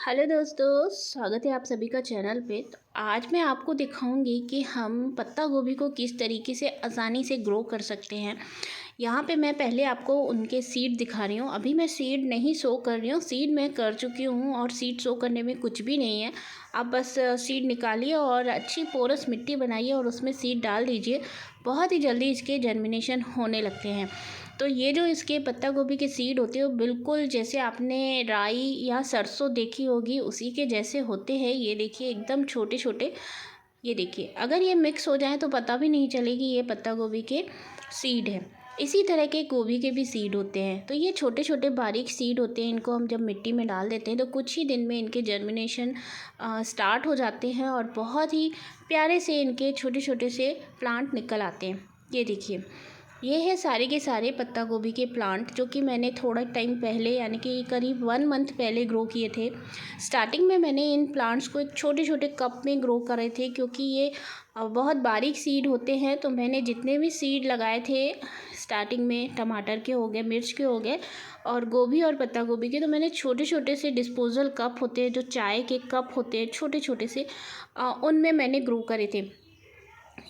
Hello दोस्तों, स्वागत है आप सभी का चैनल पे। तो आज मैं आपको दिखाऊंगी कि हम पत्ता गोभी को किस तरीके से आसानी से ग्रो कर सकते हैं। यहाँ पे मैं पहले आपको उनके सीड दिखा रही हूँ। अभी मैं सीड नहीं शो कर रही हूँ, सीड मैं कर चुकी हूँ और सीड शो करने में कुछ भी नहीं है। आप बस सीड निकालिए और अच्छी पोरस मिट्टी बनाइए और उसमें सीड डाल दीजिए। बहुत ही जल्दी इसके जर्मिनेशन होने लगते हैं। तो ये जो इसके पत्ता गोभी के सीड होते हैं वो बिल्कुल जैसे आपने राई या सरसों देखी होगी उसी के जैसे होते हैं। ये देखिए एकदम छोटे छोटे। ये देखिए अगर ये मिक्स हो जाए तो पता भी नहीं चलेगी ये पत्ता गोभी के सीड है। इसी तरह के गोभी के भी सीड होते हैं। तो ये छोटे छोटे बारीक सीड होते हैं। इनको हम जब मिट्टी में डाल देते हैं तो कुछ ही दिन में इनके जर्मिनेशन स्टार्ट हो जाते हैं और बहुत ही प्यारे से इनके छोटे छोटे से प्लांट निकल आते हैं। ये देखिए ये है सारे के सारे पत्ता गोभी के प्लांट जो कि मैंने थोड़ा टाइम पहले यानी कि करीब 1 मंथ पहले ग्रो किए थे। स्टार्टिंग में मैंने इन प्लांट्स को एक छोटे छोटे कप में ग्रो करे थे क्योंकि ये बहुत बारीक सीड होते हैं। तो मैंने जितने भी सीड लगाए थे स्टार्टिंग में, टमाटर के हो गए, मिर्च के हो गए और गोभी और पत्ता गोभी के, तो मैंने छोटे छोटे से डिस्पोजल कप होते हैं जो चाय के कप होते हैं छोटे छोटे से, उनमें मैंने ग्रो करे थे।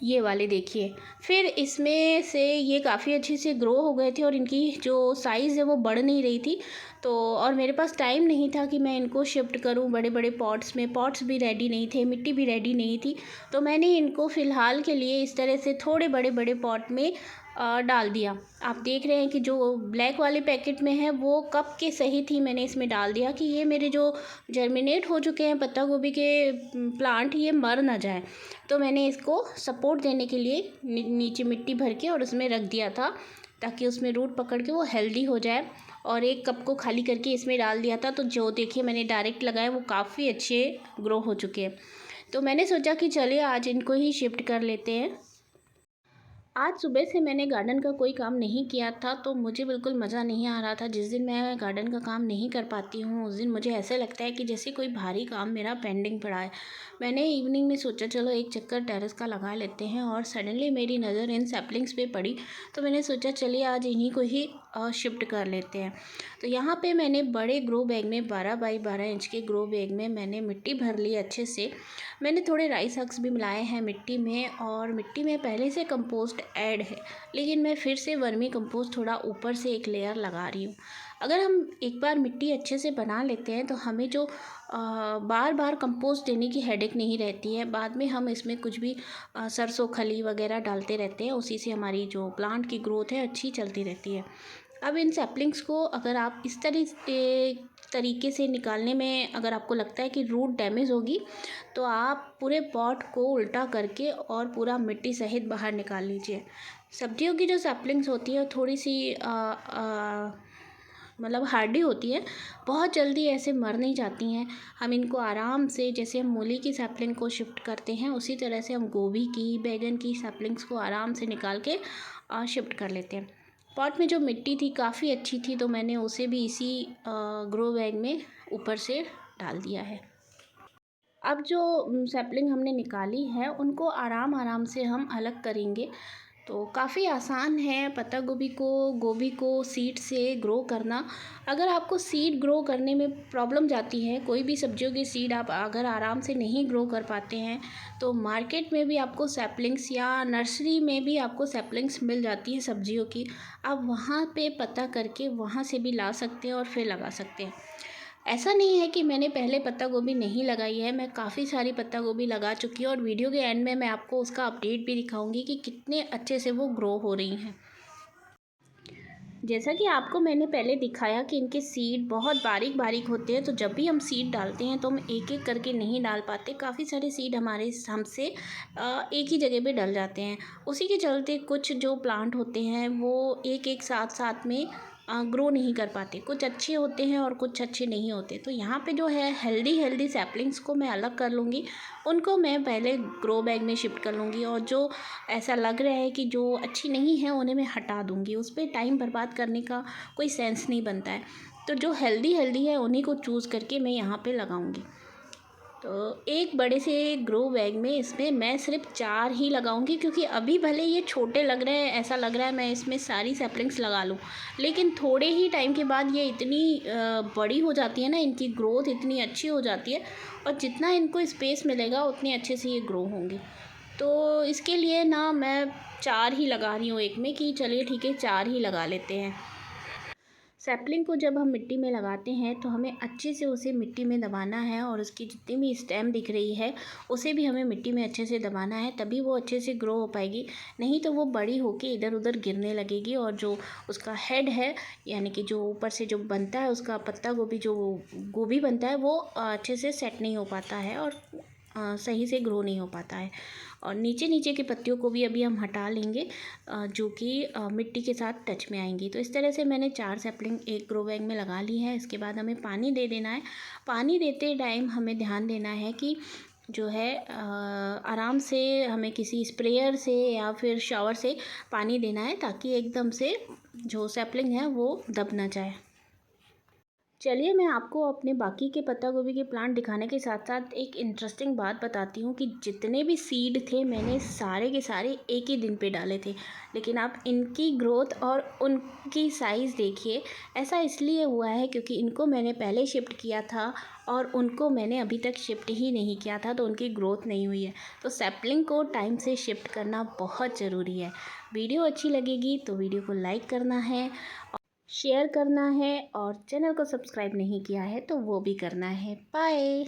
ये वाले देखिए, फिर इसमें से ये काफ़ी अच्छे से ग्रो हो गए थे और इनकी जो साइज़ है वो बढ़ नहीं रही थी। तो और मेरे पास टाइम नहीं था कि मैं इनको शिफ्ट करूं बड़े बड़े पॉट्स में। पॉट्स भी रेडी नहीं थे, मिट्टी भी रेडी नहीं थी। तो मैंने इनको फ़िलहाल के लिए इस तरह से थोड़े बड़े बड़े पॉट में डाल दिया। आप देख रहे हैं कि जो ब्लैक वाले पैकेट में है वो कप के सहित ही मैंने इसमें डाल दिया कि ये मेरे जो जर्मिनेट हो चुके हैं पत्ता गोभी के प्लांट ये मर ना जाए। तो मैंने इसको सपोर्ट देने के लिए नीचे मिट्टी भर के और उसमें रख दिया था ताकि उसमें रूट पकड़ के वो हेल्दी हो जाए। और एक कप को खाली करके इसमें डाल दिया था। तो जो देखिए मैंने डायरेक्ट लगाए वो काफ़ी अच्छे ग्रो हो चुके हैं। तो मैंने सोचा कि चलिए आज इनको ही शिफ्ट कर लेते हैं। आज सुबह से मैंने गार्डन का कोई काम नहीं किया था तो मुझे बिल्कुल मज़ा नहीं आ रहा था। जिस दिन मैं गार्डन का काम नहीं कर पाती हूँ उस दिन मुझे ऐसा लगता है कि जैसे कोई भारी काम मेरा पेंडिंग पड़ा है। मैंने इवनिंग में सोचा चलो एक चक्कर टेरेस का लगा लेते हैं और सडनली मेरी नज़र इन सैपलिंग्स पे पड़ी। तो मैंने सोचा चलिए आज इन्हीं को ही शिफ्ट कर लेते हैं। तो यहाँ पे मैंने बड़े ग्रो बैग में 12 बाई 12 इंच के ग्रो बैग में मैंने मिट्टी भर ली अच्छे से। मैंने थोड़े राइस हक्स भी मिलाए हैं मिट्टी में और मिट्टी में पहले से कंपोस्ट ऐड है, लेकिन मैं फिर से वर्मी कंपोस्ट थोड़ा ऊपर से एक लेयर लगा रही हूँ। अगर हम एक बार मिट्टी अच्छे से बना लेते हैं तो हमें जो बार बार कंपोस्ट देने की हेडेक नहीं रहती है। बाद में हम इसमें कुछ भी सरसों खली वगैरह डालते रहते हैं, उसी से हमारी जो प्लांट की ग्रोथ है अच्छी चलती रहती है। अब इन सैपलिंग्स को अगर आप इस तरीके से निकालने में अगर आपको लगता है कि रूट डैमेज होगी तो आप पूरे पॉट को उल्टा करके और पूरा मिट्टी सहित बाहर निकाल लीजिए। सब्जियों की जो सैपलिंग्स होती है थोड़ी सी मतलब हार्डी होती है, बहुत जल्दी ऐसे मर नहीं जाती हैं। हम इनको आराम से, जैसे हम मूली की सैपलिंग को शिफ्ट करते हैं उसी तरह से हम गोभी की, बैगन की सैपलिंग्स को आराम से निकाल के शिफ्ट कर लेते हैं। पॉट में जो मिट्टी थी काफ़ी अच्छी थी तो मैंने उसे भी इसी ग्रो बैग में ऊपर से डाल दिया है। अब जो सैपलिंग हमने निकाली है उनको आराम आराम से हम अलग करेंगे। तो काफ़ी आसान है पत्ता गोभी को सीड से ग्रो करना। अगर आपको सीड ग्रो करने में प्रॉब्लम जाती है, कोई भी सब्जियों की सीड आप अगर आराम से नहीं ग्रो कर पाते हैं तो मार्केट में भी आपको सैपलिंग्स या नर्सरी में भी आपको सैपलिंग्स मिल जाती हैं सब्जियों की। आप वहाँ पे पता करके वहाँ से भी ला सकते हैं और फिर लगा सकते हैं। ऐसा नहीं है कि मैंने पहले पत्ता गोभी नहीं लगाई है, मैं काफ़ी सारी पत्ता गोभी लगा चुकी हूँ और वीडियो के एंड में मैं आपको उसका अपडेट भी दिखाऊंगी कि कितने अच्छे से वो ग्रो हो रही हैं। जैसा कि आपको मैंने पहले दिखाया कि इनके सीड बहुत बारीक बारीक होते हैं। तो जब भी हम सीड डालते हैं तो हम एक एक करके नहीं डाल पाते, काफ़ी सारे सीड हमारे हमसे एक ही जगह पे डल जाते हैं। उसी के चलते कुछ जो प्लांट होते हैं वो एक एक साथ साथ में ग्रो नहीं कर पाते, कुछ अच्छे होते हैं और कुछ अच्छे नहीं होते। तो यहाँ पे जो है हेल्दी हेल्दी सैपलिंग्स को मैं अलग कर लूँगी, उनको मैं पहले ग्रो बैग में शिफ्ट कर लूँगी और जो ऐसा लग रहा है कि जो अच्छी नहीं है उन्हें मैं हटा दूँगी। उस पर टाइम बर्बाद करने का कोई सेंस नहीं बनता है। तो जो हेल्दी हेल्दी है उन्हीं को चूज़ करके मैं यहाँ पे लगाऊँगी। तो एक बड़े से ग्रो बैग में इसमें मैं सिर्फ 4 ही लगाऊंगी, क्योंकि अभी भले ये छोटे लग रहे हैं, ऐसा लग रहा है मैं इसमें सारी सैपलिंग्स लगा लूँ, लेकिन थोड़े ही टाइम के बाद ये इतनी बड़ी हो जाती है ना, इनकी ग्रोथ इतनी अच्छी हो जाती है, और जितना इनको स्पेस मिलेगा उतनी अच्छे से ये ग्रो होंगी। तो इसके लिए ना मैं 4 ही लगा रही हूँ एक में, कि चलिए ठीक है 4 ही लगा लेते हैं। सैपलिंग को जब हम मिट्टी में लगाते हैं तो हमें अच्छे से उसे मिट्टी में दबाना है, और उसकी जितनी भी स्टेम दिख रही है उसे भी हमें मिट्टी में अच्छे से दबाना है, तभी वो अच्छे से ग्रो हो पाएगी। नहीं तो वो बड़ी होके इधर उधर गिरने लगेगी, और जो उसका हेड है, यानी कि जो ऊपर से जो बनता है उसका पत्ता गोभी, जो गोभी बनता है वो अच्छे से सेट नहीं हो पाता है, और सही से ग्रो नहीं हो पाता है। और नीचे नीचे की पत्तियों को भी अभी हम हटा लेंगे, जो कि मिट्टी के साथ टच में आएंगी। तो इस तरह से मैंने 4 सैपलिंग एक ग्रो बैग में लगा ली है। इसके बाद हमें पानी दे देना है। पानी देते टाइम हमें ध्यान देना है कि जो है आराम से हमें किसी स्प्रेयर से या फिर शावर से पानी देना है, ताकि एकदम से जो सैपलिंग है वो दब ना जाए। चलिए मैं आपको अपने बाकी के पत्ता गोभी के प्लांट दिखाने के साथ साथ एक इंटरेस्टिंग बात बताती हूँ, कि जितने भी सीड थे मैंने सारे के सारे एक ही दिन पे डाले थे, लेकिन आप इनकी ग्रोथ और उनकी साइज़ देखिए। ऐसा इसलिए हुआ है क्योंकि इनको मैंने पहले शिफ्ट किया था, और उनको मैंने अभी तक शिफ्ट ही नहीं किया था, तो उनकी ग्रोथ नहीं हुई है। तो सैपलिंग को टाइम से शिफ्ट करना बहुत ज़रूरी है। वीडियो अच्छी लगेगी तो वीडियो को लाइक करना है, शेयर करना है, और चैनल को सब्सक्राइब नहीं किया है तो वो भी करना है। बाय।